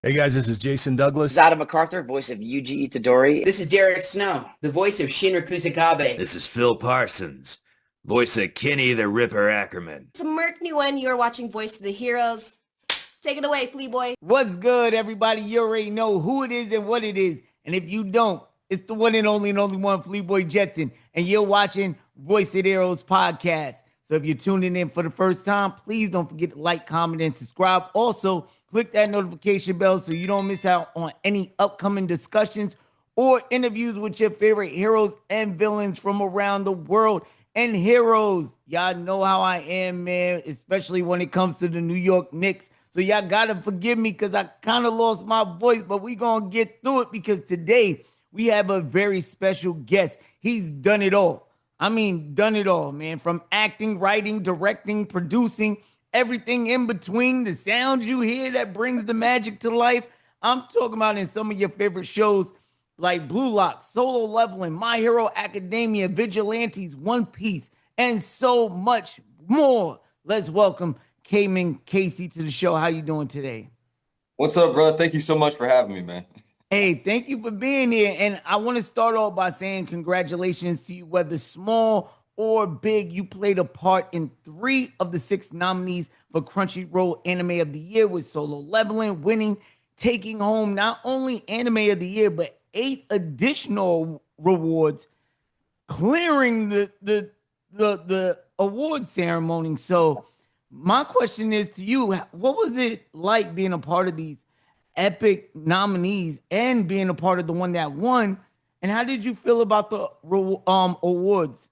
Hey guys, this is Jason This is Douglas. Adam MacArthur, voice of Yuji Itadori. This is Derek Snow, the voice of Shinra Kusakabe. This is Phil Parsons, voice of Kenny the Ripper Ackerman. It's Merc Nguyen. You're watching Voice of the Heroes. Take it away, Flea Boy. What's good, everybody? You already know who it is and what it is. And if you don't, it's the one and only one, Flea Boy Jetson. And you're watching Voice of the Heroes podcast. So if you're tuning in for the first time, please don't forget to like, comment, and subscribe. Also, click that notification bell so you don't miss out on any upcoming discussions or interviews with your favorite heroes and villains from around the world. And heroes, y'all know how I am, man, especially when it comes to the New York Knicks. So y'all gotta forgive me because I kind of lost my voice, but we gonna get through it because today we have a very special guest. He's done it all. I mean, done it all, man. From acting, writing, directing, producing, everything in between, the sounds you hear that brings the magic to life. I'm talking about in some of your favorite shows like Blue Lock, Solo Leveling, My Hero Academia, Vigilantes, One Piece, and so much more. Let's welcome Kamen Casey to the show. How you doing today? What's up, bro? Thank you so much for having me, man. Hey, thank you for being here. And I want to start off by saying congratulations to you, whether small or big. You played a part in 3 of the 6 nominees for Crunchyroll Anime of the Year with Solo Leveling, winning, taking home not only Anime of the Year, but 8 additional rewards, clearing the award ceremony. So my question is to you, what was it like being a part of these epic nominees and being a part of the one that won? And how did you feel about the awards?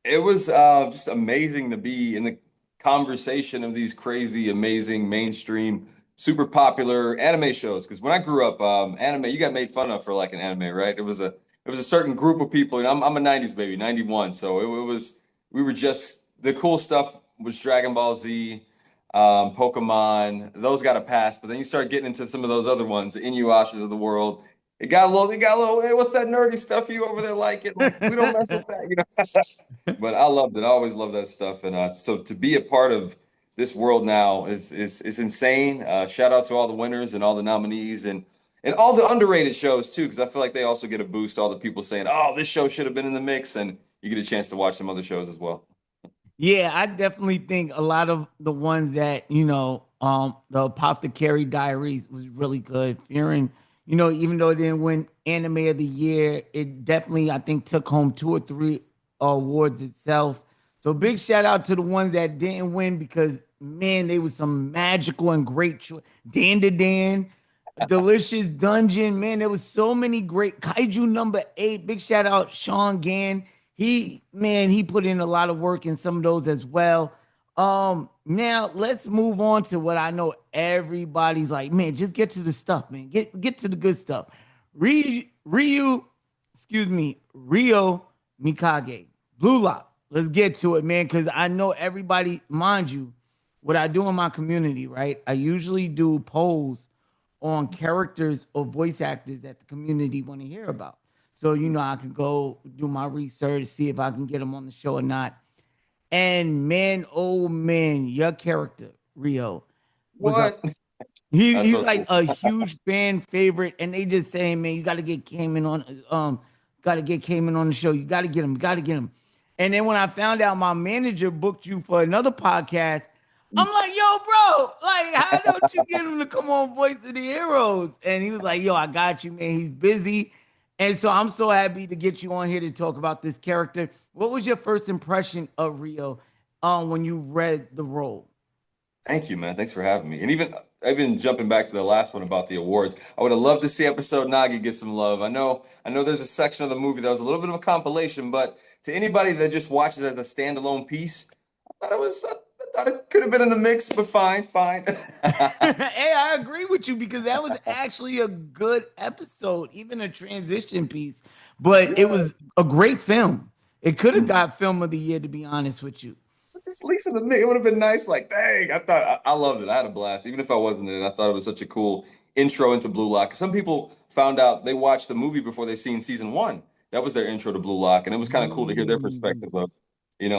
It was just amazing to be in the conversation of these crazy, amazing, mainstream, super popular anime shows. Because when I grew up, anime, you got made fun of for like an anime, right? It was a certain group of people, and I'm a 90s baby, 91. So we were just, the cool stuff was Dragon Ball Z, Pokemon, those got a pass, but then you start getting into some of those other ones, the Inuyashas of the world. It got a little, hey, what's that nerdy stuff you over there like it? Like, we don't mess with that, you know. But I loved it. I always love that stuff. And so to be a part of this world now is insane. Shout out to all the winners and all the nominees and all the underrated shows too, because I feel like they also get a boost. All the people saying, oh, this show should have been in the mix, and you get a chance to watch some other shows as well. Yeah, I definitely think a lot of the ones that, the Apothecary Diaries was really good. Fearing, even though it didn't win Anime of the Year, it definitely, I think, took home 2 or 3 awards itself. So big shout out to the ones that didn't win because, man, they was some magical and great choice. Dan to Dan, Delicious Dungeon, man, there was so many great. Kaiju number 8, big shout out Sean Gann. He put in a lot of work in some of those as well. Now let's move on to what I know everybody's like, man, just get to the stuff, man. Get to the good stuff. Reo Mikage, Blue Lock. Let's get to it, man, because I know everybody, mind you, what I do in my community, right? I usually do polls on characters or voice actors that the community want to hear about. So, I can go do my research, see if I can get him on the show or not. And man, oh man, your character, Reo. What? He's so like cool. a huge fan favorite. And they just saying, man, you gotta get Kamen on the show. You gotta get him. And then when I found out my manager booked you for another podcast, I'm like, yo, bro, like, how don't you get him to come on Voice of the Heroes? And he was like, yo, I got you, man. He's busy. And so I'm so happy to get you on here to talk about this character. What was your first impression of Reo when you read the role? Thank you, man. Thanks for having me. And even jumping back to the last one about the awards, I would have loved to see episode Nagi get some love. I know there's a section of the movie that was a little bit of a compilation, but to anybody that just watches it as a standalone piece, I thought it could have been in the mix, but fine. Hey, I agree with you because that was actually a good episode, even a transition piece. But it was a great film. It could have got Film of the Year, to be honest with you. Just at least in the mix, it would have been nice. Like, dang, I loved it. I had a blast, even if I wasn't in it. I thought it was such a cool intro into Blue Lock. Some people found out they watched the movie before they seen season 1. That was their intro to Blue Lock, and it was kind of cool to hear their perspective of,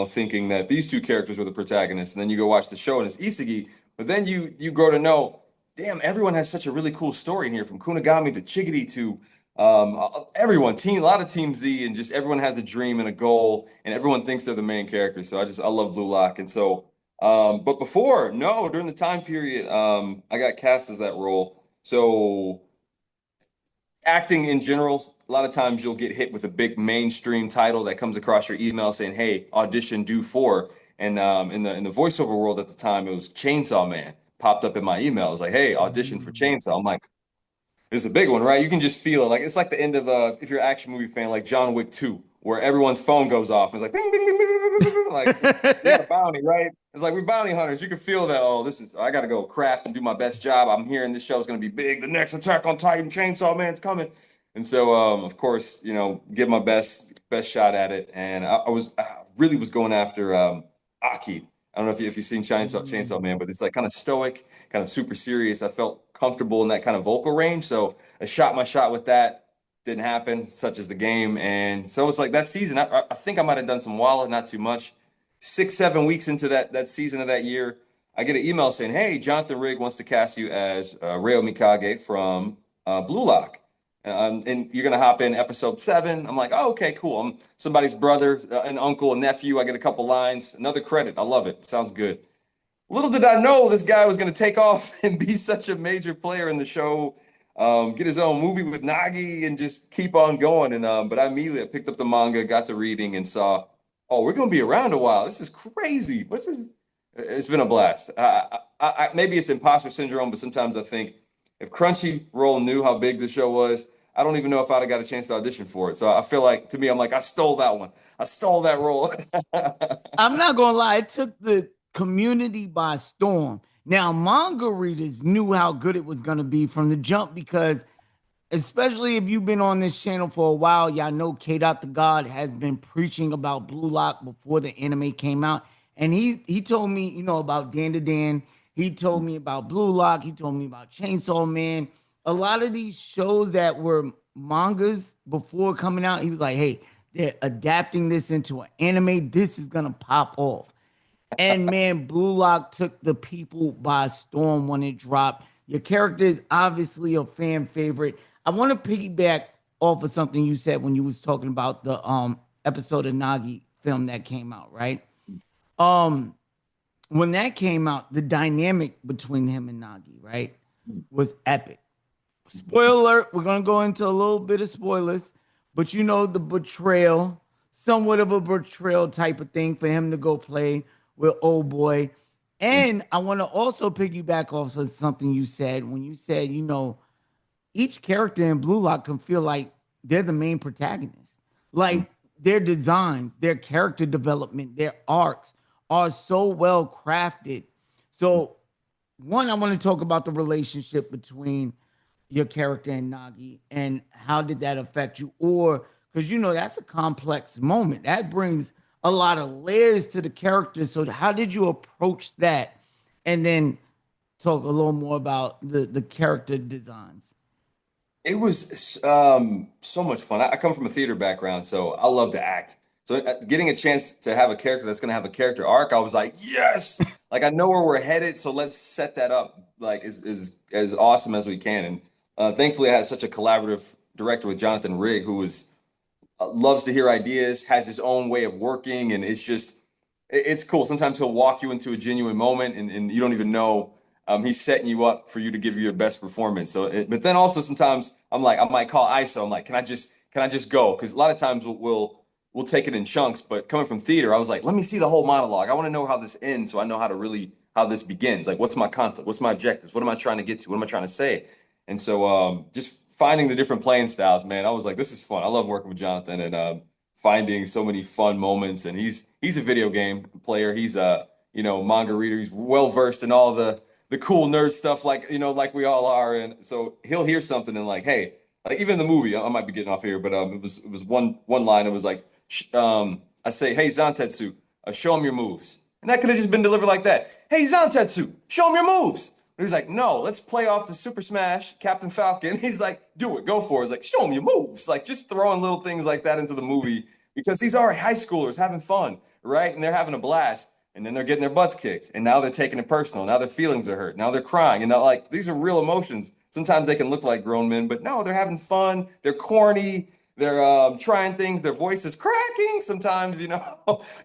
thinking that these 2 characters were the protagonists, and then you go watch the show and it's Isagi, but then you grow to know damn, everyone has such a really cool story in here, from Kunigami to Chigiri to everyone, a lot of Team Z, and just everyone has a dream and a goal, and everyone thinks they're the main character. So I love Blue Lock. And so, but before, no, during the time period, I got cast as that role. So acting in general, a lot of times you'll get hit with a big mainstream title that comes across your email saying, "Hey, audition due for." And in the voiceover world at the time, it was Chainsaw Man popped up in my email. It was like, "Hey, audition for Chainsaw." I'm like, "This is a big one, right?" You can just feel it. Like it's like the end of if you're an action movie fan, like John Wick 2, where everyone's phone goes off. It's like bing, bing, bing, bing, bing, bing, bing, like we got a bounty, right? It's like we're bounty hunters. You can feel that. Oh, I got to go craft and do my best job. I'm hearing this show is going to be big. The next Attack on Titan, Chainsaw Man's coming. And so, of course, give my best shot at it. And I really was going after Aki. I don't know if you've seen Chainsaw Man, but it's like kind of stoic, kind of super serious. I felt comfortable in that kind of vocal range, so I shot my shot with that. Didn't happen, such as the game. And so it's like that season. I think I might have done some Walla, not too much. 6-7 weeks into that season of that year, I get an email saying, "Hey, Jonathan Rigg wants to cast you as Reo Mikage from Blue Lock. And you're gonna hop in episode 7." I'm like, "Oh, okay, cool. I'm somebody's brother, an uncle, a nephew. I get a couple lines, another credit. I love it. Sounds good." Little did I know this guy was gonna take off and be such a major player in the show, get his own movie with Nagi, and just keep on going. And but I immediately picked up the manga, got to reading, and saw, "Oh, we're gonna be around a while. This is crazy. What's this?" It's been a blast. Maybe it's imposter syndrome, but sometimes I think if Crunchyroll knew how big the show was, I don't even know if I'd have got a chance to audition for it. So I feel like, to me, I'm like, I stole that one. I stole that role. I'm not gonna lie, it took the community by storm. Now, manga readers knew how good it was gonna be from the jump, because especially if you've been on this channel for a while, y'all know K. Dot the God has been preaching about Blue Lock before the anime came out. And he told me, about Dan to Dan. He told me about Blue Lock. He told me about Chainsaw Man. A lot of these shows that were mangas before coming out, he was like, "Hey, they're adapting this into an anime. This is gonna pop off." And man, Blue Lock took the people by storm when it dropped. Your character is obviously a fan favorite. I want to piggyback off of something you said when you was talking about the episode of Nagi film that came out, right? When that came out, the dynamic between him and Nagi, right, was epic. Spoiler alert, we're gonna go into a little bit of spoilers, but the betrayal, somewhat of a betrayal type of thing for him to go play with old boy. And I want to also piggyback off of something you said when you said, each character in Blue Lock can feel like they're the main protagonist. Like their designs, their character development, their arcs are so well crafted. So, one, I want to talk about the relationship between your character and Nagi, and how did that affect you? Or because that's a complex moment that brings a lot of layers to the character. So how did you approach that? And then talk a little more about the character designs. It was so much fun. I come from a theater background, so I love to act. So getting a chance to have a character that's going to have a character arc, I was like, yes! Like, I know where we're headed, so let's set that up like as awesome as we can. And thankfully, I had such a collaborative director with Jonathan Rigg, who loves to hear ideas, has his own way of working, and it's cool. Sometimes he'll walk you into a genuine moment, and you don't even know he's setting you up for you to give your best performance. But then also sometimes I'm like, I might call ISO. I'm like, can I just go? Because a lot of times we'll take it in chunks. But coming from theater, I was like, let me see the whole monologue. I want to know how this ends, so I know how this begins. Like, what's my conflict? What's my objectives? What am I trying to get to? What am I trying to say? And so just finding the different playing styles, man, I was like, this is fun. I love working with Jonathan and finding so many fun moments. And he's a video game player. He's a manga reader. He's well versed in all the cool nerd stuff, like we all are. And so he'll hear something and like, hey, like even in the movie, I might be getting off here, but it was one line. It was like, I say, "Hey, Zantetsu, show him your moves," and that could have just been delivered like that. "Hey, Zantetsu, show him your moves." But he's like, "No, let's play off the Super Smash Captain Falcon." He's like, "Do it, go for it." He's like, "Show him your moves," like just throwing little things like that into the movie, because these are high schoolers having fun, right? And they're having a blast. and then they're getting their butts kicked, and now they're taking it personal. Now their feelings are hurt. Now they're crying, and like these are real emotions. Sometimes they can look like grown men, but no, they're having fun. They're corny. They're trying things. Their voice is cracking. Sometimes, you know,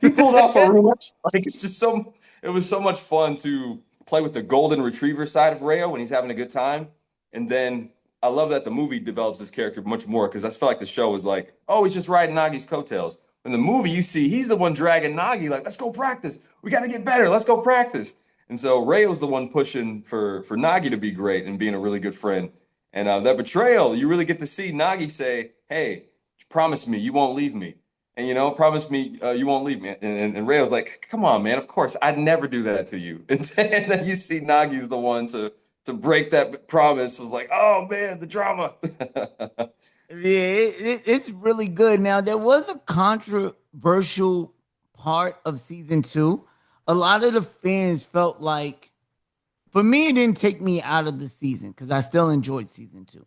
he pulled off a rematch. Like it's just so. It was so much fun to play with the golden retriever side of Reo when he's having a good time, and then I love that the movie develops his character much more because I feel like the show was like, oh, he's just riding Nagi's coattails. In the movie, you see he's the one dragging Nagi, like, let's go practice. We got to get better. Let's go practice. And so Reo's the one pushing for Nagi to be great and being a really good friend. And that betrayal, you really get to see Nagi say, hey, promise me you won't leave me. And, you know, promise me you won't leave me. And Reo's like, come on, man, of course, I'd never do that to you. And then you see Nagi's the one to break that promise. It was like, oh, man, the drama. Yeah, it's really good. Now, there was a controversial part of season 2. A lot of the fans felt like, for me, it didn't take me out of the season because I still enjoyed season 2.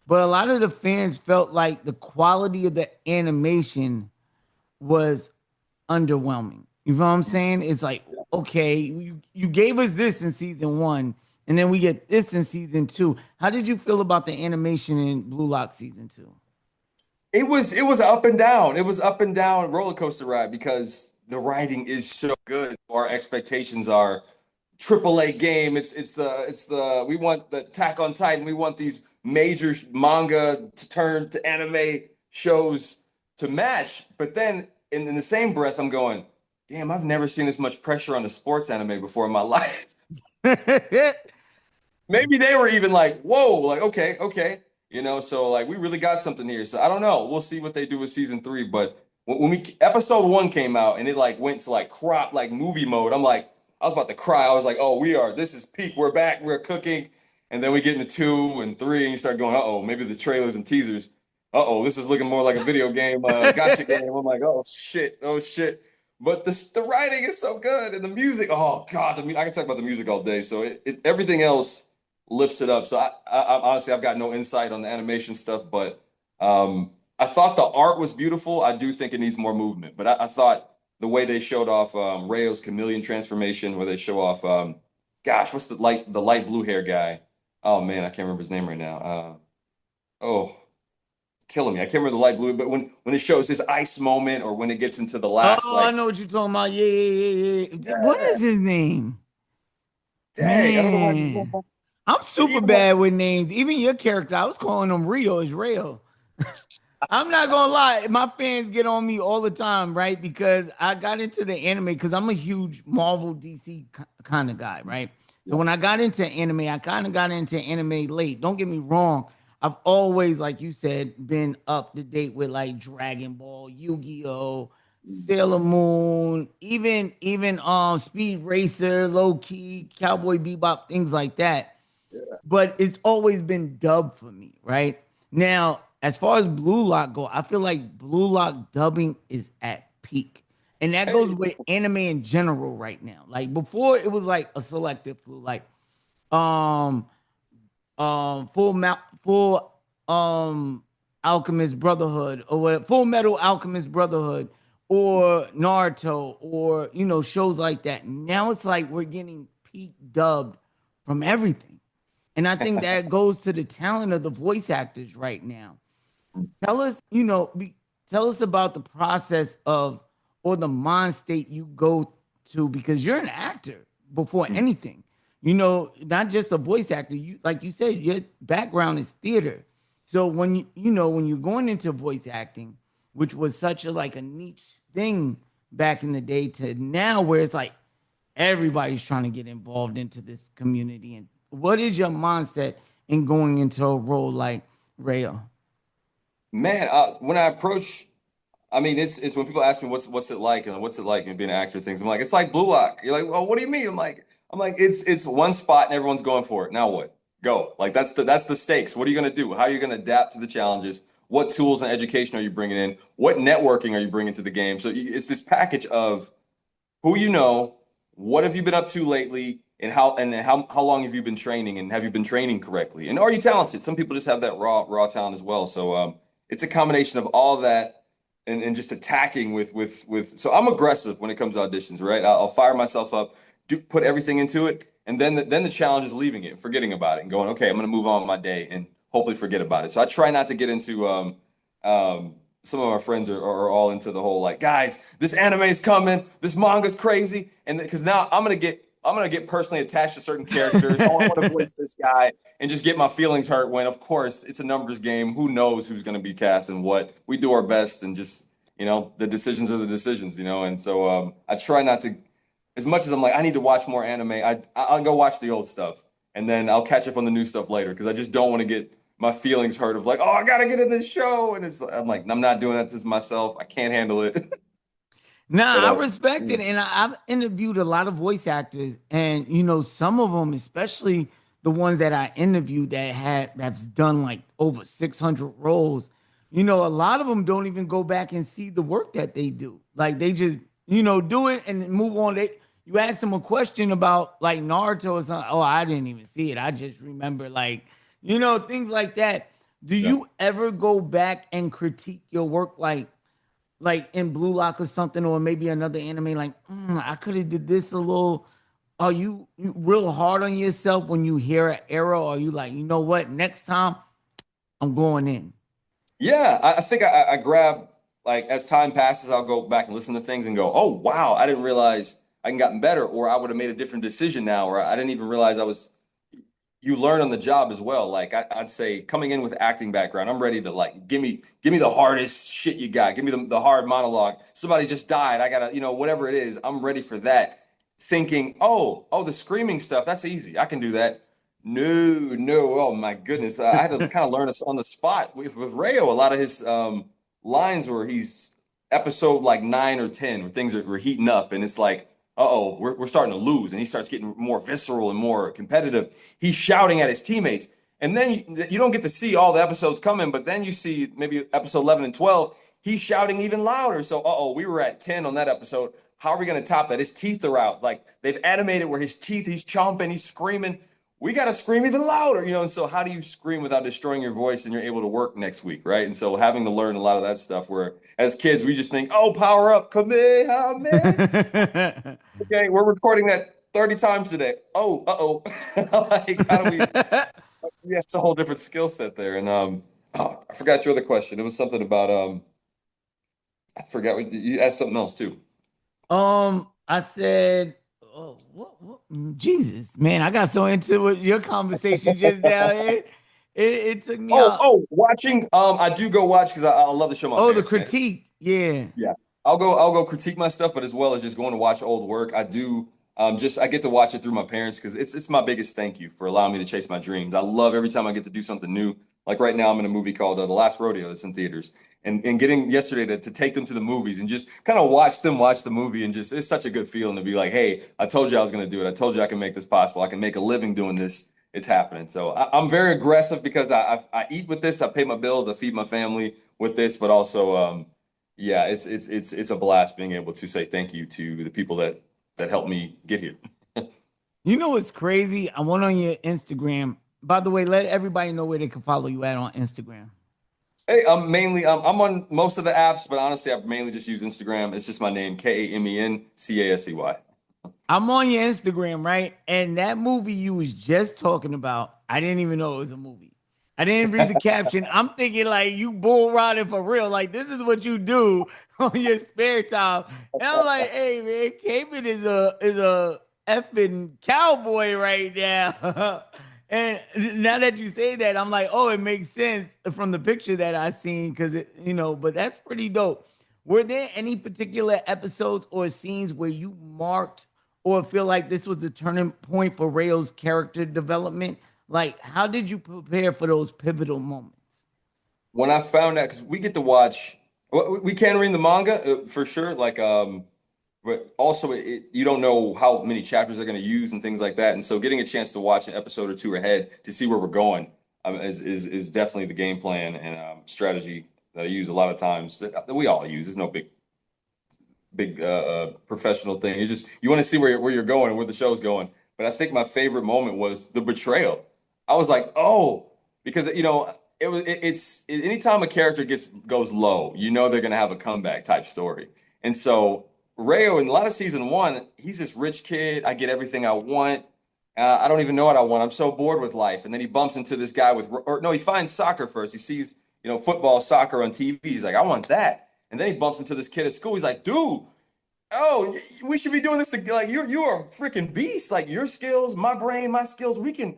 But a lot of the fans felt like the quality of the animation was underwhelming. You know what I'm saying? It's like, okay, you gave us this in season 1, and then we get this in season 2. How did you feel about the animation in Blue Lock season 2? It was up and down. It was up and down roller coaster ride because the writing is so good. Our expectations are AAA game. It's the we want the Attack on Titan. We want these major manga to turn to anime shows to match. But then in the same breath, I'm going, damn, I've never seen this much pressure on a sports anime before in my life. Maybe they were even like, whoa, like, okay. You know, so like we really got something here. So I don't know. We'll see what they do with season 3. But when episode 1 came out and it like went to like crop like movie mode, I'm like, I was about to cry. I was like, oh, this is peak. We're back. We're cooking. And then we get into 2 and 3 and you start going, maybe the trailers and teasers. This is looking more like a video game, gotcha game. I'm like, oh shit. But the writing is so good and the music. Oh God, I can talk about the music all day. So everything else lifts it up. So I honestly, I've got no insight on the animation stuff, but I thought the art was beautiful. I do think it needs more movement, but I thought the way they showed off Reo's chameleon transformation, where they show off, what's the light blue hair guy? Oh man, I can't remember his name right now. Killing me. I can't remember the light blue, but when it shows his ice moment or when it gets into the last, I know what you're talking about. Yeah. What is his name? Dang, I don't Man. know. I'm super bad with names. Even your character, I was calling him Reo is Reo. I'm not gonna lie, my fans get on me all the time, right? Because I got into the anime because I'm a huge Marvel DC kind of guy, right? So when I got into anime, I kind of got into anime late. Don't get me wrong. I've always, like you said, been up to date with like Dragon Ball, Yu-Gi-Oh, Sailor Moon, even Speed Racer, Low Key, Cowboy Bebop, things like that. But it's always been dubbed for me, right? Now, as far as Blue Lock go, I feel like Blue Lock dubbing is at peak. And that goes with anime in general right now. Like before it was like a selective flu, like full Alchemist Brotherhood or what, Full Metal Alchemist Brotherhood or Naruto or shows like that. Now it's like we're getting peak dubbed from everything. And I think that goes to the talent of the voice actors right now. Tell us about the process of or the mind state you go to because you're an actor before anything. Not just a voice actor. You, like you said, your background is theater. So when when you're going into voice acting, which was such a niche thing back in the day to now where it's like everybody's trying to get involved into this community. And what is your mindset in going into a role like Reo? Man, when I approach, I mean, it's when people ask me what's it like and what's it like being an actor, things. I'm like, it's like Blue Lock. You're like, well, what do you mean? I'm like, it's one spot and everyone's going for it. Now what? Go. Like that's the stakes. What are you gonna do? How are you gonna adapt to the challenges? What tools and education are you bringing in? What networking are you bringing to the game? So it's this package of who you know, what have you been up to lately, and how long have you been training, and have you been training correctly? And are you talented? Some people just have that raw talent as well. So it's a combination of all that and just attacking with. So I'm aggressive when it comes to auditions, right? I'll fire myself up, put everything into it, and then the challenge is leaving it, forgetting about it, and going, okay, I'm gonna move on with my day and hopefully forget about it. So I try not to get into some of our friends are all into the whole like, guys, this anime is coming, this manga's crazy, and because now I'm gonna get personally attached to certain characters. I want to voice this guy and just get my feelings hurt when, of course, it's a numbers game. Who knows who's going to be cast and what? We do our best and just, the decisions are the decisions, And so I try not to, as much as I'm like, I need to watch more anime, I'll go watch the old stuff and then I'll catch up on the new stuff later because I just don't want to get my feelings hurt of like, oh, I got to get in this show. And I'm like, I'm not doing that to myself. I can't handle it. Nah, I respect it, and I've interviewed a lot of voice actors, and some of them, especially the ones that I interviewed that's done like over 600 roles. A lot of them don't even go back and see the work that they do. Like they just do it and move on. You ask them a question about like Naruto or something. Oh, I didn't even see it. I just remember like things like that. Do you ever go back and critique your work like in Blue Lock or something, or maybe another anime, like, I could have did this a little. Are you real hard on yourself when you hear an error? Or are you like, you know what, next time I'm going in? Yeah, I think I grab, like, as time passes, I'll go back and listen to things and go, oh, wow, I didn't realize I can gotten better, or I would have made a different decision now, or I didn't even realize you learn on the job as well. Like I'd say coming in with acting background, I'm ready to like, give me the hardest shit you got. Give me the hard monologue. Somebody just died. I gotta, whatever it is, I'm ready for that. Thinking, oh, the screaming stuff, that's easy. I can do that. No. Oh my goodness. I had to kind of learn this on the spot with Reo. A lot of his lines where he's episode like 9 or 10 where things were heating up and it's like, we're starting to lose. And he starts getting more visceral and more competitive. He's shouting at his teammates. And then you don't get to see all the episodes coming, but then you see maybe episode 11 and 12, he's shouting even louder. So, we were at 10 on that episode. How are we going to top that? His teeth are out. Like they've animated where his teeth, he's chomping, he's screaming. We got to scream even louder, And so how do you scream without destroying your voice and you're able to work next week, right? And so having to learn a lot of that stuff where as kids, we just think, oh, power up, Kamehameha. Okay, we're recording that 30 times today. Oh, like, how do we? It's a whole different skill set there. And I forgot your other question. It was something about I forgot what you asked something else too. I said, oh, what? Jesus, man, I got so into it, your conversation just now. It took me out. Watching. I do go watch because I love the show. My parents, the critique, man. Yeah. I'll go critique my stuff, but as well as just going to watch old work, I do I get to watch it through my parents because it's my biggest thank you for allowing me to chase my dreams. I love every time I get to do something new. Like right now, I'm in a movie called The Last Rodeo that's in theaters, and getting yesterday to take them to the movies and just kind of watch them watch the movie and just it's such a good feeling to be like, hey, I told you I was going to do it. I told you I can make this possible. I can make a living doing this. It's happening. So I'm very aggressive because I eat with this. I pay my bills. I feed my family with this, but also yeah, it's a blast being able to say thank you to the people that helped me get here. You know what's crazy? I went on your Instagram. By the way, let everybody know where they can follow you at on Instagram. Hey, I'm on most of the apps, but honestly, I mainly just use Instagram. It's just my name, KamenCasey. I'm on your Instagram, right? And that movie you was just talking about, I didn't even know it was a movie. I didn't read the caption. I'm thinking like you bull riding for real. Like this is what you do on your spare time. And I'm like, hey man, Kamen is a effing cowboy right now. And now that you say that, I'm like, oh, it makes sense from the picture that I seen because but that's pretty dope. Were there any particular episodes or scenes where you marked or feel like this was the turning point for Reo's character development? Like, how did you prepare for those pivotal moments? When I found out, because we get to watch, we can read the manga for sure. Like, but also you don't know how many chapters they're going to use and things like that. And so getting a chance to watch an episode or two ahead to see where we're going is definitely the game plan and strategy that I use a lot of times that we all use. There's no big professional thing. You want to see where you're going and where the show's going. But I think my favorite moment was the betrayal. I was like, oh, because anytime a character goes low, you know they're gonna have a comeback type story. And so Reo in a lot of season one, he's this rich kid. I get everything I want. I don't even know what I want. I'm so bored with life. And then he bumps into this guy he finds soccer first. He sees, football, soccer on TV. He's like, I want that. And then he bumps into this kid at school. He's like, dude, oh, we should be doing this like you are a freaking beast. Like your skills, my brain, my skills, we can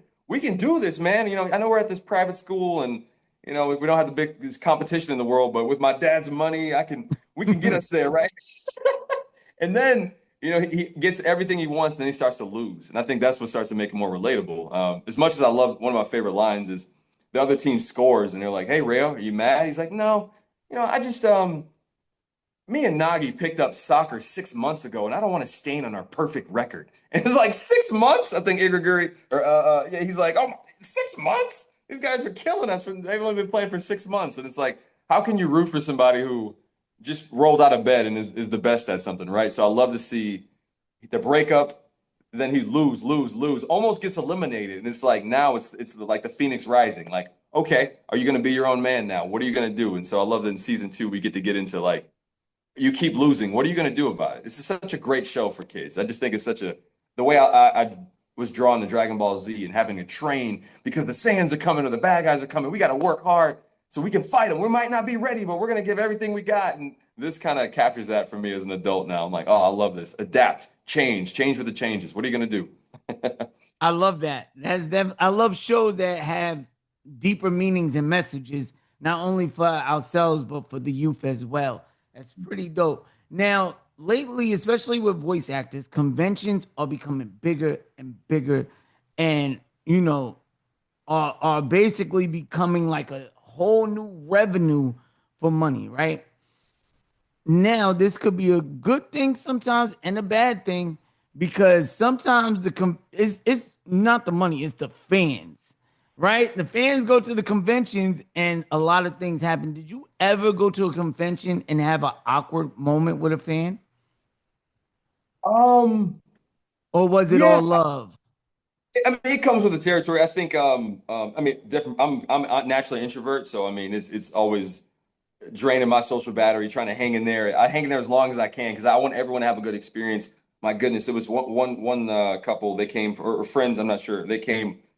do this, man. I know we're at this private school and we don't have this competition in the world, but with my dad's money, we can get us there, right? And then he gets everything he wants, and then he starts to lose. And I think that's what starts to make it more relatable. As much as I love, one of my favorite lines is the other team scores and they're like, hey, Reo, are you mad? He's like, no, I just me and Nagi picked up soccer 6 months ago, and I don't want to stain on our perfect record. And it's like 6 months. I think Igaguri, he's like, oh, 6 months? These guys are killing us. They've only been playing for 6 months. And it's like, how can you root for somebody who just rolled out of bed and is the best at something, right? So I love to see the breakup. Then he lose, almost gets eliminated. And it's like, now it's like the Phoenix Rising. Like, okay, are you going to be your own man now? What are you going to do? And so I love that in season 2, we get into like, you keep losing. What are you going to do about it? This is such a great show for kids. I just think it's the way I was drawn to Dragon Ball Z and having to train because the Saiyans are coming or the bad guys are coming. We got to work hard so we can fight them. We might not be ready, but we're going to give everything we got. And this kind of captures that for me as an adult now. I'm like, oh, I love this. Adapt, change with the changes. What are you going to do? I love that. I love shows that have deeper meanings and messages, not only for ourselves, but for the youth as well. That's pretty dope. Now, lately, especially with voice actors, conventions are becoming bigger and bigger and, are basically becoming like a whole new revenue for money, right? Now, this could be a good thing sometimes and a bad thing because sometimes it's not the money, it's the fans. Right? The fans go to the conventions and a lot of things happen. Did you ever go to a convention and have an awkward moment with a fan? Or was it all love? I mean, it comes with the territory. I think, different. I'm naturally an introvert. So, I mean, it's always draining my social battery, trying to hang in there. I hang in there as long as I can because I want everyone to have a good experience. My goodness, it was one couple. They came or friends. I'm not sure. They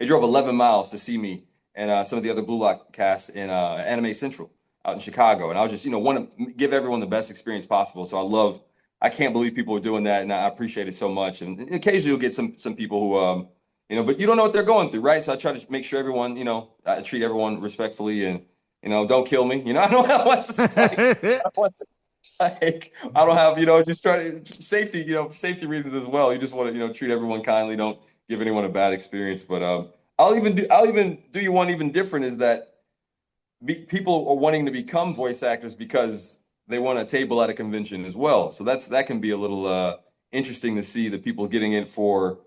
drove 11 miles to see me and some of the other Blue Lock cast in Anime Central out in Chicago. And I was just want to give everyone the best experience possible. So I can't believe people are doing that, and I appreciate it so much. And occasionally you'll get some people who but you don't know what they're going through, right? So I try to make sure everyone I treat everyone respectfully and don't kill me. I don't want to. Like I don't have, just try to safety, safety reasons as well. You just want to, treat everyone kindly. Don't give anyone a bad experience. But I'll even do you one even different is that people are wanting to become voice actors because they want a table at a convention as well. So that can be a little interesting to see the people getting it for,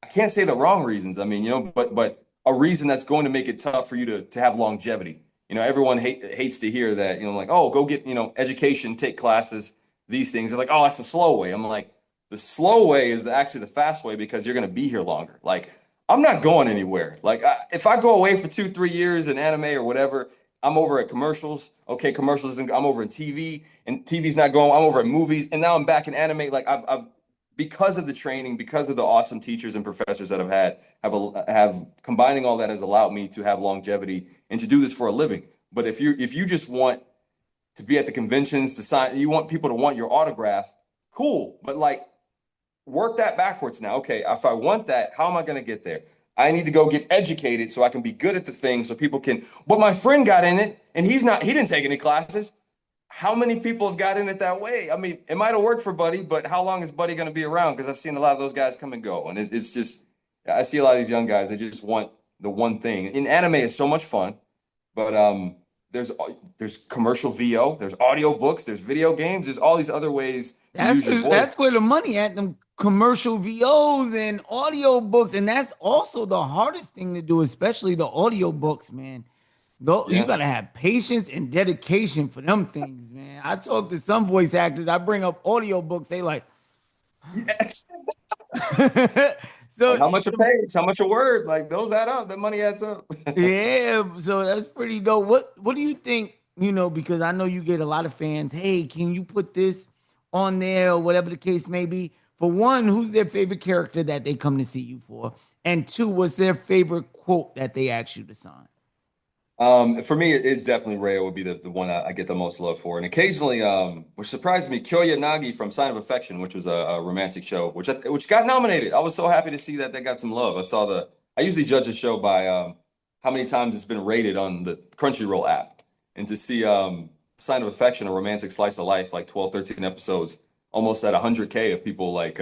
I can't say the wrong reasons. I mean, but a reason that's going to make it tough for you to have longevity. Everyone hates to hear that, like, oh, go get, education, take classes, these things. They're like, oh, that's the slow way. I'm like, the slow way is actually the fast way because you're going to be here longer. Like, I'm not going anywhere. Like, if I go away for 2-3 years in anime or whatever, I'm over at commercials. Okay, commercials, I'm over in TV, and TV's not going. I'm over at movies, and now I'm back in anime. Like, I've because of the training, because of the awesome teachers and professors that I've had, have combining all that has allowed me to have longevity and to do this for a living. But if you just want to be at the conventions to sign, you want people to want your autograph, cool. But like, work that backwards now. Okay, if I want that, how am I going to get there? I need to go get educated so I can be good at the thing so people can, but my friend got in it and he didn't take any classes. How many people have got in it that way? I mean, it might have worked for Buddy, but how long is Buddy going to be around? Because I've seen a lot of those guys come and go. And it's just, I see a lot of these young guys, they just want the one thing. In anime, it's so much fun, but there's commercial VO, there's audio books, there's video games, there's all these other ways to use your voice. That's where the money at, them commercial VOs and audio books. And that's also the hardest thing to do, especially the audio books, man. You gotta have patience and dedication for them things, man. I talk to some voice actors, I bring up audio books, they like, So Like, how much a page? How much a word? Like those add up. That money adds up. yeah, so that's pretty dope. What do you think, because I know you get a lot of fans, hey, can you put this on there or whatever the case may be? For one, who's their favorite character that they come to see you for? And two, what's their favorite quote that they ask you to sign? For me, it's definitely Reo would be the one I get the most love for, and occasionally, which surprised me, Kyoya Nagi from Sign of Affection, which was a romantic show, which got nominated. I was so happy to see that they got some love. I usually judge a show by how many times it's been rated on the Crunchyroll app, and to see Sign of Affection, a romantic slice of life, like 12, 13 episodes, almost at 100K of people like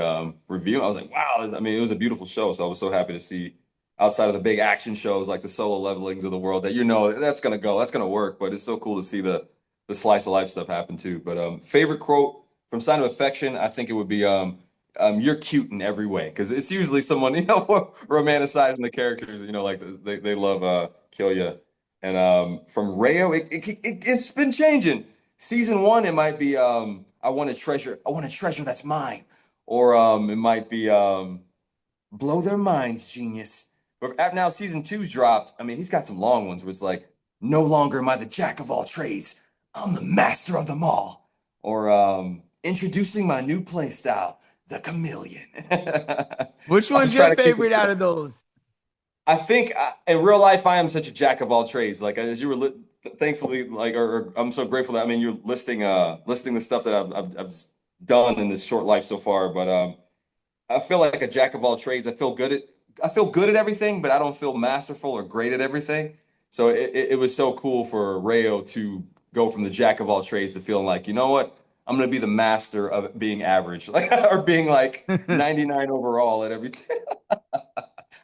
review. I was like, wow. I mean, it was a beautiful show, so I was so happy to see outside of the big action shows like the Solo Levelings of the world that that's gonna work. But it's so cool to see the slice of life stuff happen too. But favorite quote from Sign of Affection, I think it would be you're cute in every way, because it's usually someone romanticizing the characters. Like they love Kyoya. And from Reo, it's been changing. Season 1, it might be I want a treasure that's mine, or it might be blow their minds, genius. But now season 2's dropped. I mean, he's got some long ones where it's like, no longer am I the jack of all trades, I'm the master of them all. Or introducing my new play style, the chameleon. Which one's your favorite out of those? I think in real life, I am such a jack of all trades. Like, as you were thankfully, like, or I'm so grateful that, I mean, you're listing the stuff that I've done in this short life so far. But I feel like a jack of all trades. I feel good at everything, but I don't feel masterful or great at everything. So it was so cool for Reo to go from the jack of all trades to feeling like, you know what? I'm going to be the master of being average, like, or being like 99 overall at everything.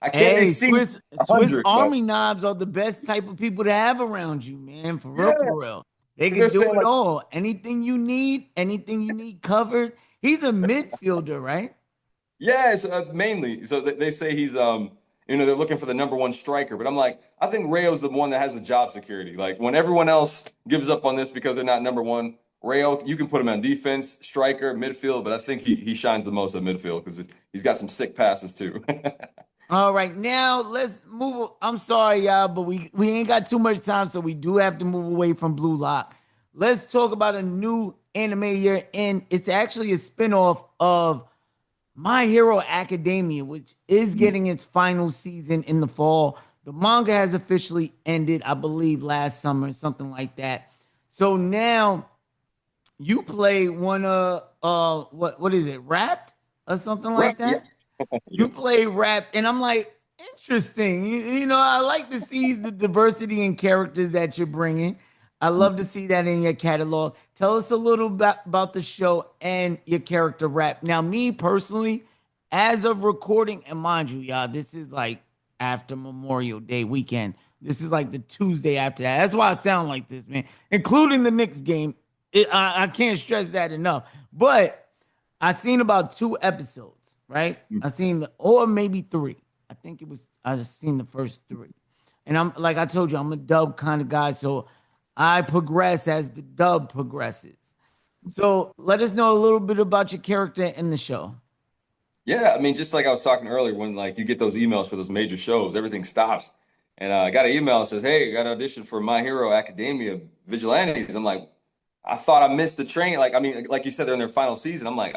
I can't exceed Swiss 100. Army knives are the best type of people to have around you, man. For real, Yeah. for real. They can They're do saying, it like, all. Anything you need covered. He's a midfielder, right? yes, mainly. So they say he's they're looking for the number one striker, but I'm like, I think Rayo's the one that has the job security. Like, when everyone else gives up on this because they're not number one, Rayo, you can put him on defense, striker, midfield, but I think he shines the most at midfield because he's got some sick passes too. All right, now let's move. I'm sorry, y'all, but we ain't got too much time, so we do have to move away from Blue Lock. Let's talk about a new anime year, and it's actually a spinoff of My Hero Academia, which is getting its final season in the fall. The manga has officially ended, I believe, last summer, something like that. So now you play one what is it, Rapt or something like Right? Yeah. that? You play Rapt, and I'm like, interesting. I like to see the diversity in characters that you're bringing. I love to see that in your catalog. Tell us a little bit about the show and your character Rapt. Now, me personally, as of recording, and mind you, y'all, this is like after Memorial Day weekend. This is like the Tuesday after that. That's why I sound like this, man. Including the Knicks game. I can't stress that enough. But I seen about 2 episodes. Right? I seen or maybe 3. I think I just seen the first 3. And I'm like I told you, I'm a dub kind of guy, so I progress as the dub progresses. So let us know a little bit about your character in the show. Yeah, I mean, just like I was talking earlier, when like you get those emails for those major shows, everything stops. And I got an email that says, "Hey, I got an audition for My Hero Academia Vigilantes." I'm like, I thought I missed the train. Like, I mean, like you said, they're in their final season. I'm like,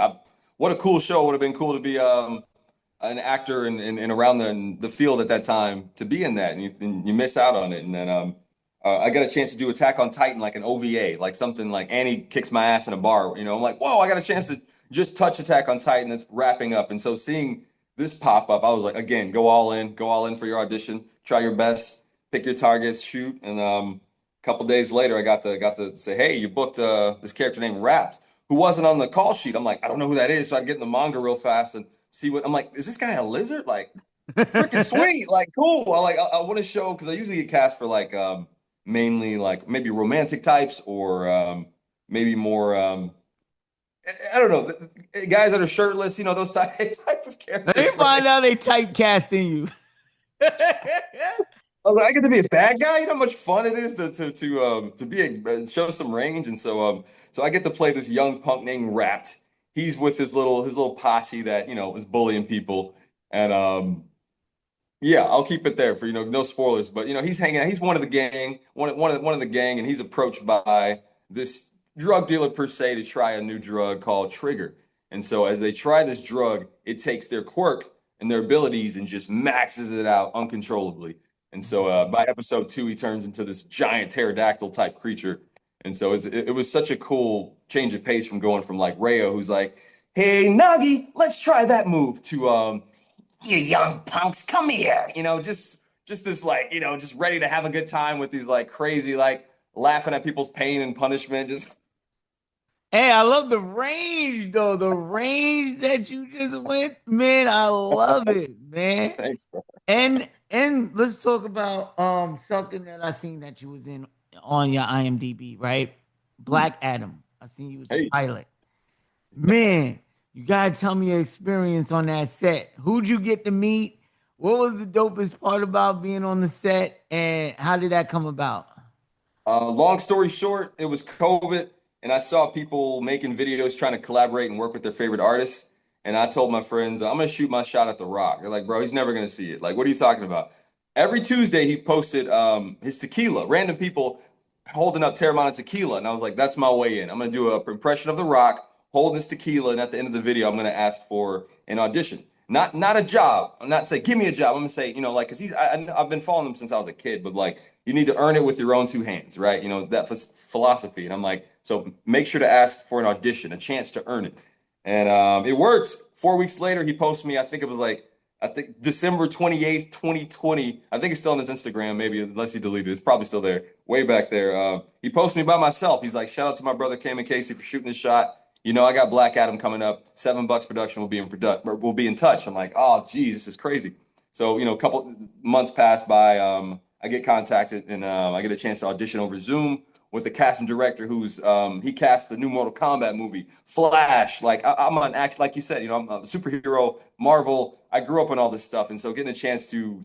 what a cool show. Would have been cool to be an actor and around the field at that time to be in that, and you miss out on it. And then I got a chance to do Attack on Titan, like an OVA, like something like Annie kicks my ass in a bar. I'm like, whoa, I got a chance to just touch Attack on Titan that's wrapping up. And so seeing this pop up, I was like, again, go all in for your audition, try your best, pick your targets, shoot. And a couple days later, I got to say, hey, you booked this character named Rapt, who wasn't on the call sheet. I'm like, I don't know who that is. So I get in the manga real fast and see what I'm like, is this guy a lizard? Like, freaking sweet, like, cool. I want to show, because I usually get cast for like mainly like maybe romantic types or maybe more I don't know, guys that are shirtless, those type of characters. They find out they typecasting you. I get to be a bad guy. You know how much fun it is to be show some range, and so I get to play this young punk named Rapt. He's with his little posse that is bullying people, And yeah, I'll keep it there for no spoilers. But he's hanging out. He's one of the gang, one of the gang, and he's approached by this drug dealer per se to try a new drug called Trigger. And so as they try this drug, it takes their quirk and their abilities and just maxes it out uncontrollably. And so by episode 2, he turns into this giant pterodactyl type creature. And so it was such a cool change of pace from going from like Reo, who's like, "Hey, Nagi, let's try that move," to "You young punks, come here." Just this like, just ready to have a good time with these like crazy, like laughing at people's pain and punishment. Just Hey, I love the range though. The range that you just went, man. I love it, man. thanks, bro. And let's talk about something that I seen that you was in on your IMDb, right? Black Adam. I seen you was the Hey. pilot. Man, you gotta tell me your experience on that set. Who'd you get to meet? What was the dopest part about being on the set, and how did that come about? Long story short, it was COVID, and I saw people making videos trying to collaborate and work with their favorite artists. And I told my friends, I'm gonna shoot my shot at The Rock. They're like, "Bro, he's never gonna see it. Like, what are you talking about?" Every Tuesday, he posted his tequila. Random people holding up Terramana tequila, and I was like, "That's my way in. I'm gonna do an impression of The Rock holding his tequila, and at the end of the video, I'm gonna ask for an audition." Not a job. I'm not saying give me a job. I'm gonna say, like, because I've been following him since I was a kid, but like you need to earn it with your own 2 hands, right? That philosophy. And I'm like, so make sure to ask for an audition, a chance to earn it. And it works. 4 weeks later, he posted me. I think December 28th, 2020. I think it's still on his Instagram, maybe unless he deleted it. It's probably still there, way back there. He posted me by myself. He's like, "Shout out to my brother Kamen Casey for shooting his shot. I got Black Adam coming up. $7 production will be in touch." I'm like, "Oh, geez, this is crazy." So, a couple months pass by. I get contacted, and I get a chance to audition over Zoom with the casting director who's he cast the new Mortal Kombat movie, Flash. Like I'm an action, like you said, I'm a superhero, Marvel. I grew up on all this stuff, and so getting a chance to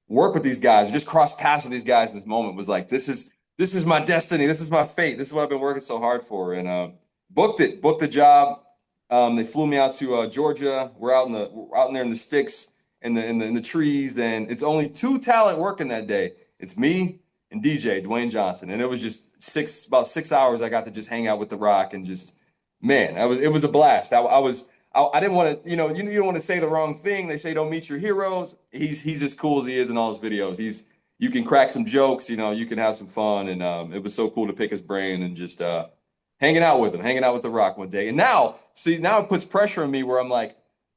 work with these guys, just cross paths with these guys in this moment was like, this is my destiny. This is my fate. This is what I've been working so hard for, and booked the job. They flew me out to Georgia. We're out there in the sticks, in the trees, and it's only 2 talent working that day. It's me and DJ Dwayne Johnson, and it was just about 6 hours. I got to just hang out with The Rock, and just, man, it was a blast. I didn't want to, you don't want to say the wrong thing. They say don't meet your heroes. He's as cool as he is in all his videos. You can crack some jokes, you can have some fun, and it was so cool to pick his brain and just hanging out with The Rock one day. And now it puts pressure on me where I'm like,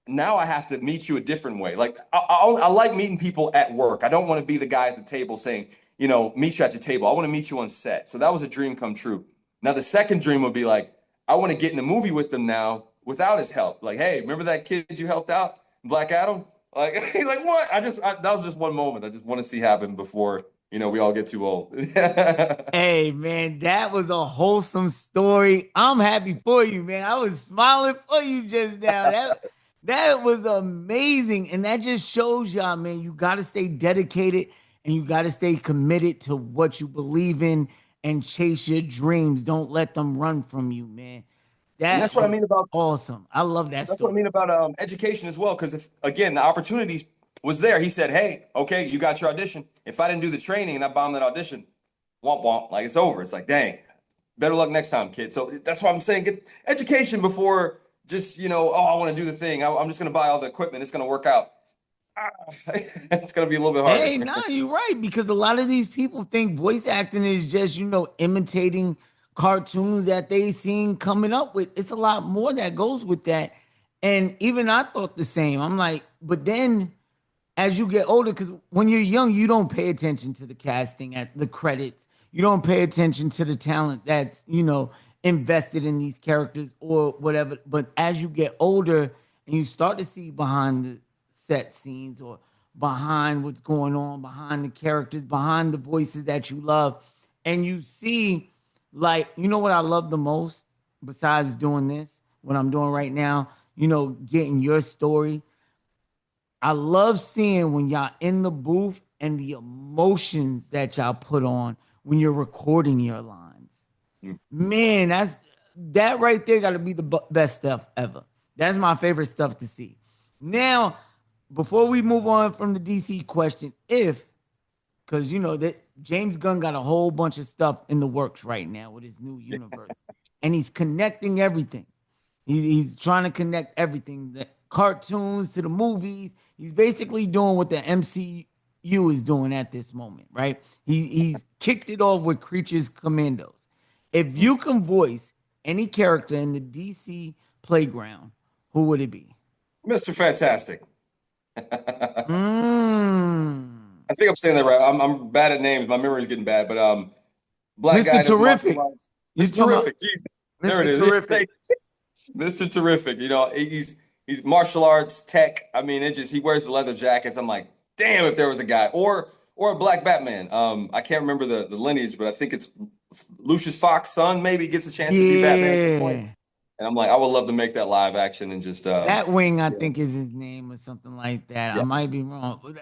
now I have to meet you a different way. Like I like meeting people at work. I don't want to be the guy at the table saying, meet you at the table. I want to meet you on set. So that was a dream come true. Now the second dream would be like, I want to get in a movie with them now without his help. Like, hey, remember that kid you helped out, Black Adam? Like, like what? That was just one moment. I just want to see happen before we all get too old. Hey, man, that was a wholesome story. I'm happy for you, man. I was smiling for you just now. That was amazing. And that just shows y'all, man, you got to stay dedicated and you got to stay committed to what you believe in and chase your dreams. Don't let them run from you, man. And that's what I mean about awesome. I love that. That's what I mean about education as well. Because if again the opportunity was there, he said, "Hey, okay, you got your audition. If I didn't do the training and I bombed that audition, womp womp, like it's over." It's like, dang, better luck next time, kid. So that's why I'm saying get education before just oh, I want to do the thing. I'm just gonna buy all the equipment. It's gonna work out. It's gonna be a little bit harder. Hey, no, you're right. Because a lot of these people think voice acting is just, imitating cartoons that they seen coming up with. It's a lot more that goes with that. And even I thought the same. I'm like, but then as you get older, because when you're young, you don't pay attention to the casting, at the credits. You don't pay attention to the talent that's, invested in these characters or whatever. But as you get older and you start to see behind the set scenes or behind what's going on, behind the characters, behind the voices that you love, and you see, like, what I love the most besides doing this, what I'm doing right now, getting your story. I love seeing when y'all in the booth and the emotions that y'all put on when you're recording your lines. Man, that right there got to be the best stuff ever. That's my favorite stuff to see. Now, before we move on from the DC question, because you know that James Gunn got a whole bunch of stuff in the works right now with his new universe, and he's connecting everything. He's trying to connect everything, the cartoons to the movies. He's basically doing what the MCU is doing at this moment, right? He's kicked it off with Creatures Commandos. If you can voice any character in the DC playground, who would it be? Mr. Fantastic. Mm. I think I'm saying that right. I'm bad at names. My memory's getting bad, but black guy. Mr. Terrific. Mr. Terrific. There it is. Terrific. Mr. Terrific. You know, he's martial arts, tech. I mean, he wears the leather jackets. I'm like, damn, if there was a guy or a black Batman. I can't remember the lineage, but I think it's Lucius Fox's son. Maybe gets a chance to be Batman at some point. And I'm like, I would love to make that live action and just Batwing, I think is his name or something like that. Yeah. I might be wrong.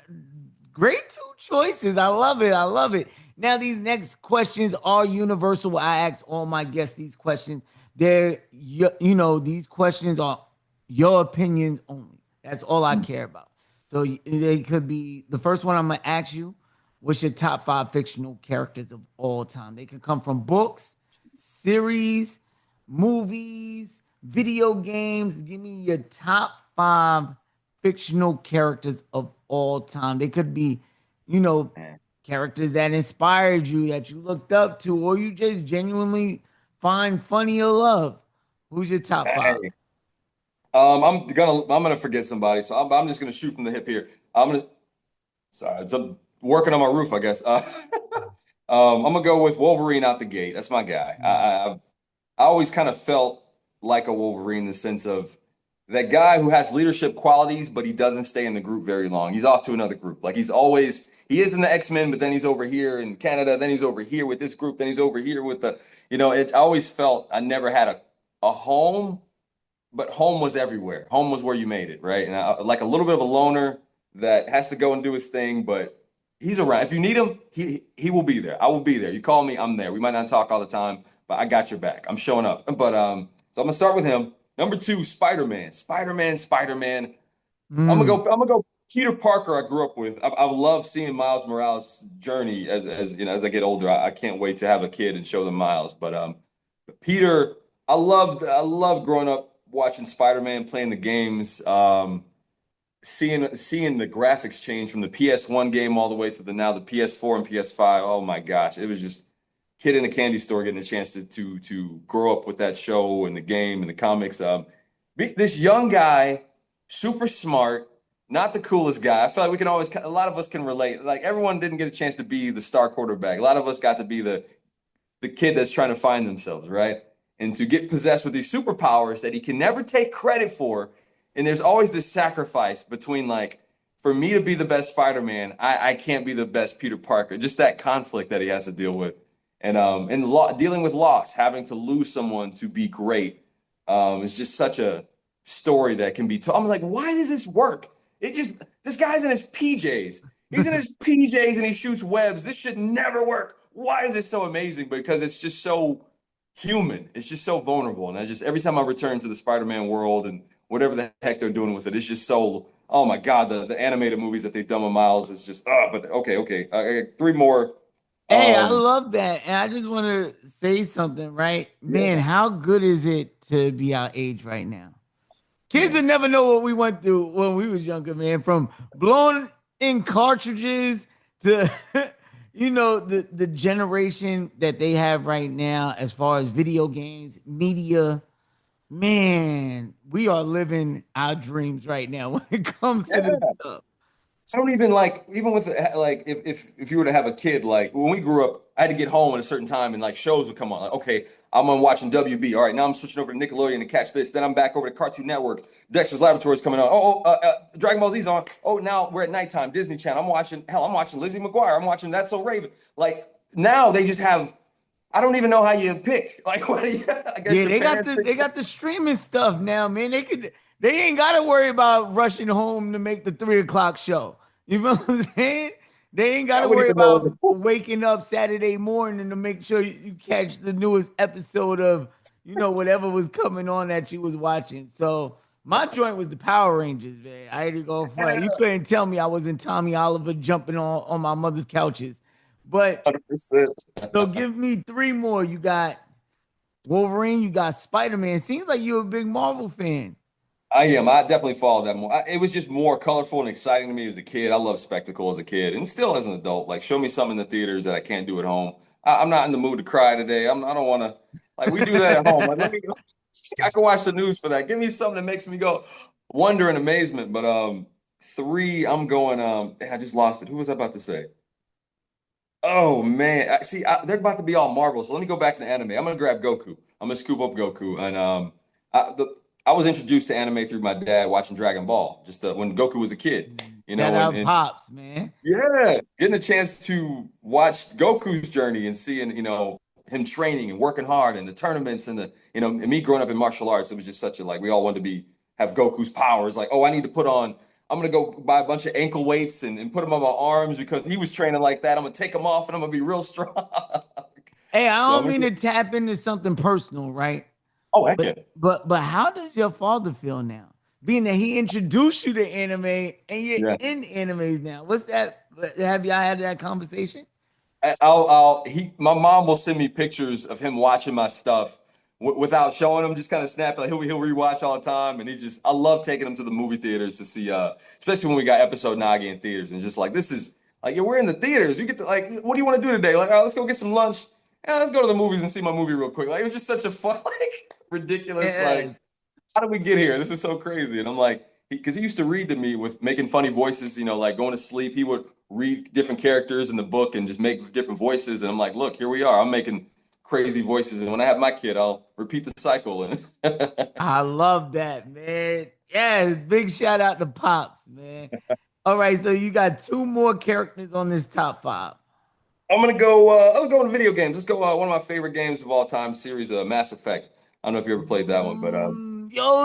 Great two choices. I love it. I love it. Now, these next questions are universal. I ask all my guests these questions. They're, you know, these questions are your opinions only. That's all I care about. So they could be, the first one I'm going to ask you, what's your top 5 fictional characters of all time? They can come from books, series, movies, video games. Give me your top 5 fictional characters of all time. They could be, you know, characters that inspired you, that you looked up to, or you just genuinely find funny or love. Who's your top 5? I'm gonna forget somebody, so I'm just gonna shoot from the hip here. It's working on my roof, I guess. I'm gonna go with Wolverine out the gate. That's my guy. I always kind of felt like a Wolverine in the sense of that guy who has leadership qualities, but he doesn't stay in the group very long. He's off to another group. Like he is in the X-Men, but then he's over here in Canada, then he's over here with this group, then he's over here with I always felt I never had a home, but home was everywhere. Home was where you made it, right? And I like a little bit of a loner that has to go and do his thing, but he's around. If you need him, he will be there. I will be there. You call me, I'm there. We might not talk all the time, but I got your back. I'm showing up. But so I'm gonna start with him. Number 2, Spider-Man. I'm gonna go Peter Parker. I grew up with. I love seeing Miles Morales' journey as you know, as I get older. I can't wait to have a kid and show them Miles. But Peter, I loved growing up watching Spider-Man, playing the games, seeing the graphics change from the PS1 game all the way to the PS4 and PS5. Oh my gosh, it was just kid in a candy store getting a chance to grow up with that show and the game and the comics. This young guy, super smart, not the coolest guy. I feel like a lot of us can relate. Like everyone didn't get a chance to be the star quarterback. A lot of us got to be the kid that's trying to find themselves, right? And to get possessed with these superpowers that he can never take credit for. And there's always this sacrifice between like, for me to be the best Spider-Man, I can't be the best Peter Parker. Just that conflict that he has to deal with. And dealing with loss, having to lose someone to be great, is just such a story that can be told. I'm like, why does this work? This guy's in his PJs. He's in his PJs and he shoots webs. This should never work. Why is it so amazing? Because it's just so human. It's just so vulnerable. And every time I return to the Spider-Man world and whatever the heck they're doing with it, it's just so, oh my God, the animated movies that they've done with Miles is just, but okay. I got 3 more. Hey, I love that. And I just want to say something, right? Man, how good is it to be our age right now? Kids will never know what we went through when we was younger, man. From blowing in cartridges to, you know, the generation that they have right now as far as video games, media. Man, we are living our dreams right now when it comes to this stuff. I don't even even with if you were to have a kid, like when we grew up, I had to get home at a certain time and like shows would come on. Like, okay, I'm watching WB. All right, now I'm switching over to Nickelodeon to catch this. Then I'm back over to Cartoon Network. Dexter's Laboratory is coming on. Dragon Ball Z's on. Oh, now we're at nighttime. Disney Channel. I'm watching Lizzie McGuire. I'm watching That's So Raven. Like now they just have. I don't even know how you pick. Like what? I guess they got the streaming stuff now, man. They ain't got to worry about rushing home to make the 3:00 show. You know what I'm saying? They ain't got to worry about waking up Saturday morning to make sure you catch the newest episode of, you know, whatever was coming on that you was watching. So, My joint was the Power Rangers, man. I had to go front. You couldn't tell me I wasn't Tommy Oliver jumping on my mother's couches. But 100%. so give me three more. You got Wolverine, you got Spider-Man. Seems like you're a big Marvel fan. I am. I definitely followed that more. It was just more colorful and exciting to me as a kid. I love spectacle as a kid and still as an adult. Like, show me something in the theaters that I can't do at home. I'm not in the mood to cry today. I don't want to, like, we do that at home. Like, I can watch the news for that. Give me something that makes me go wonder and amazement. But three, I'm going, I just lost it. Who was I about to say? Oh man, they're about to be all Marvel. So let me go back to anime. I'm gonna grab Goku. I'm gonna scoop up Goku, and I was introduced to anime through my dad watching Dragon Ball, just when Goku was a kid. You know, Shout out Pops, man. Yeah, getting a chance to watch Goku's journey and seeing him training and working hard and the tournaments and and me growing up in martial arts. It was just such a we all wanted to have Goku's powers. Like, oh, I need to put on. I'm gonna go buy a bunch of ankle weights and put them on my arms because he was training like that. I'm gonna take them off and I'm gonna be real strong. Hey, I don't mean to tap into something personal, right? Oh, heck yeah. But how does your father feel now? Being that he introduced you to anime and you're in animes now. What's that? Have y'all had that conversation? My mom will send me pictures of him watching my stuff without showing him, just kind of snap. Like he'll rewatch all the time, and I love taking him to the movie theaters to see, especially when we got episode Nagi in theaters, and just like this is like, we're in the theaters. You get to what do you want to do today? Like, let's go get some lunch. Yeah, let's go to the movies and see my movie real quick. Like, it was just such a fun, ridiculous. Like, how did we get here? This is so crazy. And I'm like, because he used to read to me with making funny voices, like going to sleep. He would read different characters in the book and just make different voices. And I'm like, look, here we are. I'm making crazy voices. And when I have my kid, I'll repeat the cycle. I love that, man. Yeah, big shout out to Pops, man. All right, so you got two more characters on this top five. I'm gonna go. I'll go in video games. Let's go. One of my favorite games of all time series, Mass Effect. I don't know if you ever played that one, but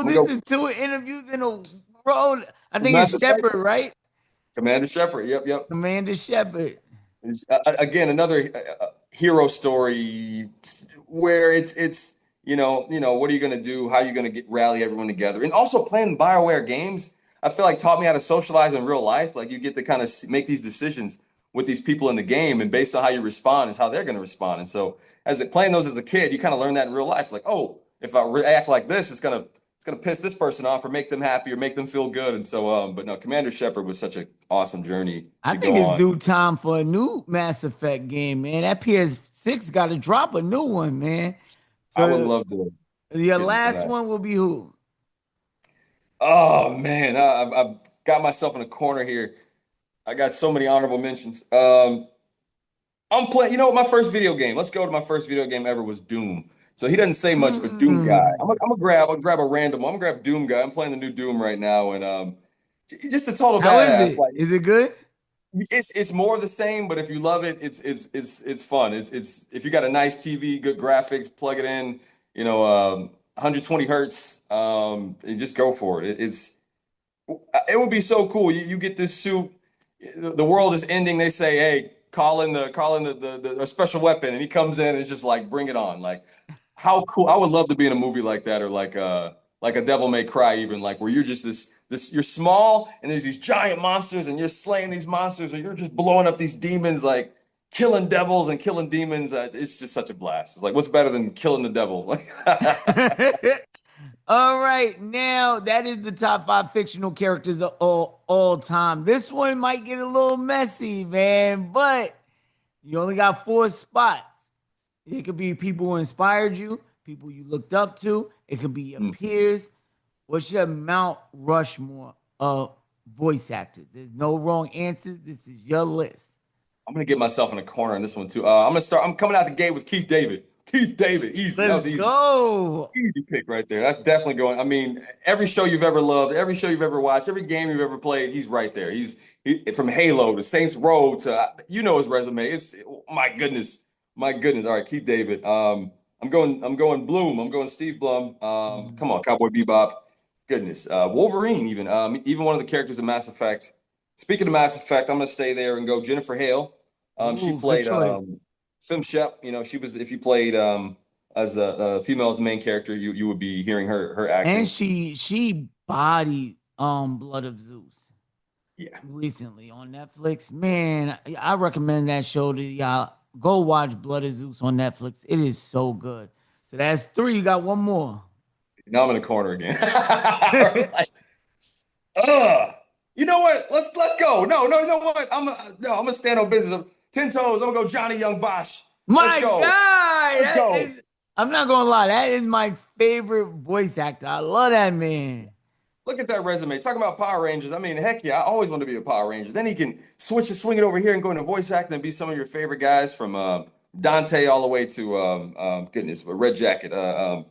this is two interviews in a row. I think Mass it's Shepard, Effect. right? Commander Shepard. Yep. Commander Shepard. Again, another hero story where it's what are you gonna do? How are you gonna rally everyone together? And also playing BioWare games, I feel like taught me how to socialize in real life. Like, you get to kind of make these decisions with these people in the game, and based on how you respond is how they're going to respond. And so playing those as a kid, you kind of learn that in real life. Like, oh, if I react like this, it's gonna piss this person off or make them happy or make them feel good. And so, but no, Commander Shepard was such an awesome journey. I think it's due time for a new Mass Effect game, man. That PS6 got to drop a new one, man. So I would love to. Your last one will be who? Oh man, I've got myself in a corner here. I got so many honorable mentions. I'm playing. My first video game. Let's go to my first video game ever was Doom. So he doesn't say much, but Doom Guy. I'm gonna grab a random. I'm gonna grab Doom Guy. I'm playing the new Doom right now, and just a total badass. Is it? Like, is it good? It's more of the same, but if you love it, it's fun. It's if you got a nice TV, good graphics, plug it in. 120 hertz. And just go for it. It would be so cool. You get this suit. The world is ending. They say, "Hey, call in the special weapon," and he comes in and it's just like, bring it on. Like, how cool! I would love to be in a movie like that, or like a Devil May Cry, even, like, where you're just this you're small and there's these giant monsters and you're slaying these monsters, or you're just blowing up these demons, like killing devils and killing demons. It's just such a blast. It's like, what's better than killing the devil? All right, now that is the top 5 fictional characters of all time. This one might get a little messy, man, but you only got 4 spots. It could be people who inspired you, people you looked up to. It could be your peers. What's your Mount Rushmore of voice actors? There's no wrong answers. This is your list. I'm gonna get myself in a corner on this one too. I'm coming out the gate with Keith David. Keith David, easy. Let's go. Easy pick right there. That's definitely going. I mean, every show you've ever loved, every show you've ever watched, every game you've ever played, he's right there. He's from Halo to Saints Row to his resume. It's my goodness. All right, Keith David. I'm going Bloom. I'm going Steve Blum. Come on, Cowboy Bebop. Goodness. Wolverine, even one of the characters in Mass Effect. Speaking of Mass Effect, I'm gonna stay there and go Jennifer Hale. She played Fem Shep. She was, if you played as the female as the main character, you would be hearing her acting. And she bodied Blood of Zeus. Yeah. Recently on Netflix. Man, I recommend that show to y'all. Go watch Blood of Zeus on Netflix. It is so good. So that's 3. You got one more. Now I'm in the corner again. You know what? Let's go. No, you know what? I'm gonna stand on business. 10 toes. I'm gonna go Johnny Young Bosch. My go. God, I'm not gonna lie. That is my favorite voice actor. I love that man. Look at that resume. Talking about Power Rangers. I mean, heck yeah, I always want to be a Power Ranger. Then he can swing it over here and go into voice acting and be some of your favorite guys from Dante all the way to goodness, Red Jacket. Trigun.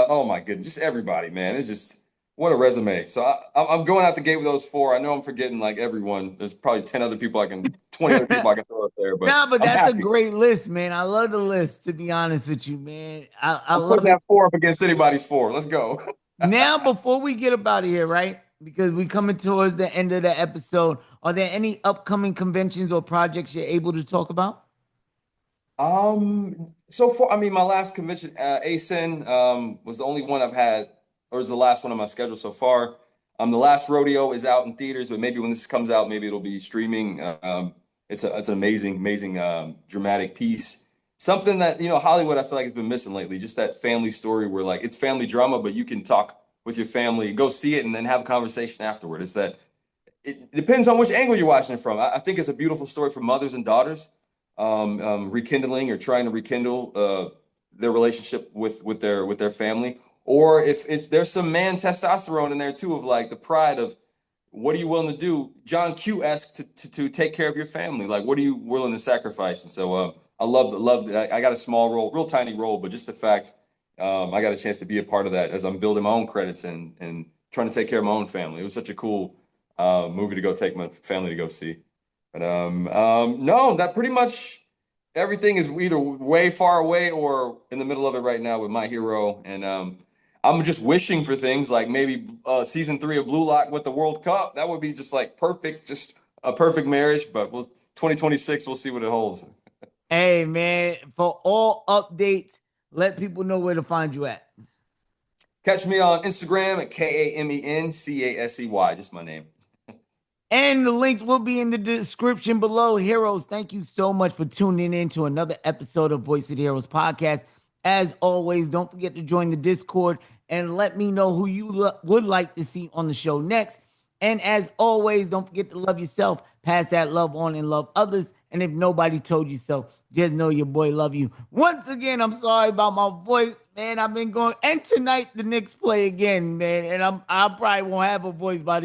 Oh my goodness, just everybody, man. It's just what a resume. So I'm going out the gate with those 4. I know I'm forgetting like everyone. There's probably 20 other people I can throw up there. But But that's a great list, man. I love the list. To be honest with you, man, I love that 4 up against anybody's 4. Let's go. Now, before we get up out of here, right? Because we're coming towards the end of the episode. Are there any upcoming conventions or projects you're able to talk about? So far, I mean, my last convention, ASIN, was the only one I've had, or is the last one on my schedule so far. The last rodeo is out in theaters, but maybe when this comes out, maybe it'll be streaming. It's an amazing, dramatic piece. Something that, Hollywood, I feel like has been missing lately, just that family story where like it's family drama, but you can talk with your family, go see it, and then have a conversation afterward. It's that it depends on which angle you're watching it from. I think it's a beautiful story for mothers and daughters, rekindling or trying to rekindle their relationship with their family. Or if there's some man testosterone in there too, of like the pride of what are you willing to do, John Q-esque to take care of your family? Like, what are you willing to sacrifice? And so I loved it. I got a small role, real tiny role, but just the fact I got a chance to be a part of that as I'm building my own credits and trying to take care of my own family. It was such a cool movie to go take my family to go see. But no, that pretty much everything is either way far away or in the middle of it right now with My Hero. And I'm just wishing for things like maybe season 3 of Blue Lock with the World Cup. That would be just like perfect, just a perfect marriage. But 2026, we'll see what it holds. Hey, man, for all updates, let people know where to find you at. Catch me on Instagram at KamenCasey, just my name. And the links will be in the description below. Heroes, thank you so much for tuning in to another episode of Voice of the Heroes podcast. As always, don't forget to join the Discord and let me know who you would like to see on the show next. And as always, don't forget to love yourself, pass that love on and love others. And if nobody told you so, just know your boy love you. Once again, I'm sorry about my voice, man. I've been going, and tonight the Knicks play again, man. And I probably won't have a voice by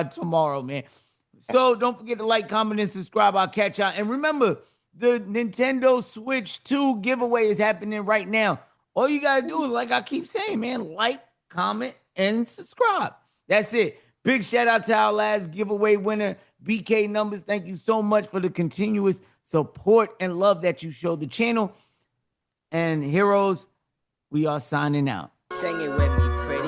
tomorrow, man. So don't forget to like, comment, and subscribe. I'll catch y'all. And remember, the Nintendo Switch 2 giveaway is happening right now. All you gotta do is, like I keep saying, man, like, comment, and subscribe. That's it. Big shout out to our last giveaway winner, BK Numbers. Thank you so much for the continuous support and love that you show the channel. And Heroes, we are signing out. Sing it with me, pretty.